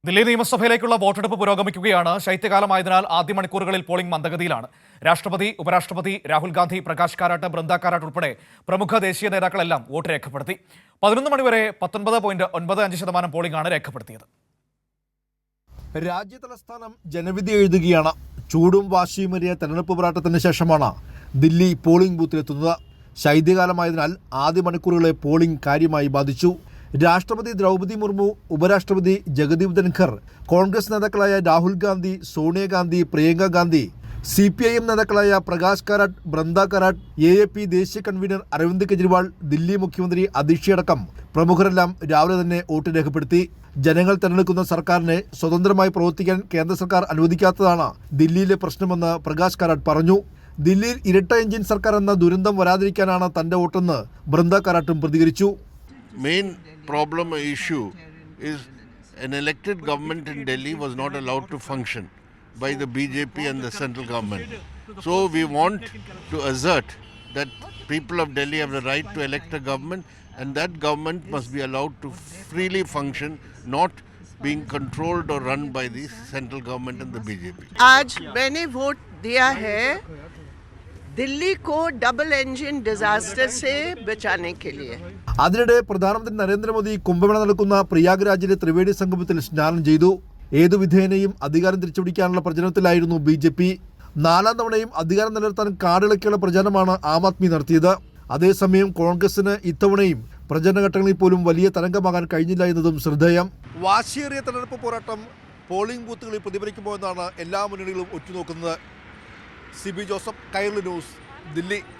ദില്ലി നിയമസഭയിലേക്കുള്ള വോട്ടെടുപ്പ് പുരോഗമിക്കുകയാണ്. ശൈത്യകാലമായതിനാൽ ആദ്യ മണിക്കൂറുകളിൽ പോളിംഗ് മന്ദഗതിയിലാണ്. രാഷ്ട്രപതി, ഉപരാഷ്ട്രപതി, രാഹുൽ ഗാന്ധി, പ്രകാശ് കാരാട്ട്, ബൃന്ദ കാരാട്ട് ഉൾപ്പെടെ പ്രമുഖ ദേശീയ നേതാക്കളെല്ലാം വോട്ട് രേഖപ്പെടുത്തി. 11 മണിവരെ 19.95% പോളിംഗാണ് രേഖപ്പെടുത്തിയത്. രാജ്യതലസ്ഥാനം ജനവിധി എഴുതുകയാണ്. ചൂടും വാശിയുമേറിയ തെരഞ്ഞെടുപ്പ് പോരാട്ടത്തിന് ശേഷമാണ് ദില്ലി പോളിംഗ് ബൂത്തിലെത്തുന്നത്. ശൈത്യകാലമായതിനാൽ ആദ്യ മണിക്കൂറുകളെ പോളിംഗ് കാര്യമായി ബാധിച്ചു. രാഷ്ട്രപതി ദ്രൗപദി മുർമു, ഉപരാഷ്ട്രപതി ജഗദീപ് ധൻഖർ, കോൺഗ്രസ് നേതാക്കളായ രാഹുൽ ഗാന്ധി, സോണിയാഗാന്ധി, പ്രിയങ്ക ഗാന്ധി, CPIM നേതാക്കളായ പ്രകാശ് കാരാട്ട്, ബൃന്ദ കാരാട്ട്, AAP ദേശീയ കൺവീനർ അരവിന്ദ് കെജ്രിവാൾ, ദില്ലി മുഖ്യമന്ത്രി അതിഷി അടക്കം പ്രമുഖരെല്ലാം രാവിലെ തന്നെ വോട്ട് രേഖപ്പെടുത്തി. ജനങ്ങൾ തെരഞ്ഞെടുക്കുന്ന സർക്കാരിനെ സ്വതന്ത്രമായി പ്രവർത്തിക്കാൻ കേന്ദ്ര സർക്കാർ അനുവദിക്കാത്തതാണ് ദില്ലിയിലെ പ്രശ്നമെന്ന് പ്രകാശ് കാരാട്ട് പറഞ്ഞു. ദില്ലിയിൽ ഇരട്ട എഞ്ചിൻ സർക്കാർ എന്ന ദുരന്തം വരാതിരിക്കാനാണ് തന്റെ വോട്ടെന്ന് ബൃന്ദ കാരാട്ടും പ്രതികരിച്ചു. Main problem issue is an elected government in Delhi was not allowed to function by the BJP and the central government. So we want to assert that people of Delhi have the right to elect a government, and that government must be allowed to freely function, not being controlled or run by the central government and the BJP. आज मैंने vote दिया है दिल्ली को double engine disaster से बचाने के लिए. അതിനിടെ പ്രധാനമന്ത്രി നരേന്ദ്രമോദി കുംഭമേള നടക്കുന്ന പ്രയാഗ്രാജിലെ ത്രിവേണി സംഗമത്തിൽ സ്നാനം ചെയ്തു. ഏതു വിധേയനെയും അധികാരം തിരിച്ചുപിടിക്കാനുള്ള പ്രചരണത്തിലായിരുന്നു BJP. 4ാം തവണയും അധികാരം നിലനിർത്താൻ കാടിളക്കിയുള്ള പ്രചരണമാണ് ആം ആദ്മി നടത്തിയത്. അതേസമയം കോൺഗ്രസിന് ഇത്തവണയും പ്രചരണഘട്ടങ്ങളിൽ പോലും വലിയ തരംഗമാകാൻ കഴിഞ്ഞില്ല എന്നതും ശ്രദ്ധേയം. വാശിയേറിയ തെരഞ്ഞെടുപ്പ് പോരാട്ടം പോളിംഗ് ബൂത്തുകളിൽ പ്രതിഫലിക്കുമോ എന്നാണ് എല്ലാ മുന്നണികളും ഉറ്റുനോക്കുന്നത്. CB Joseph, Kairali news, Delhi.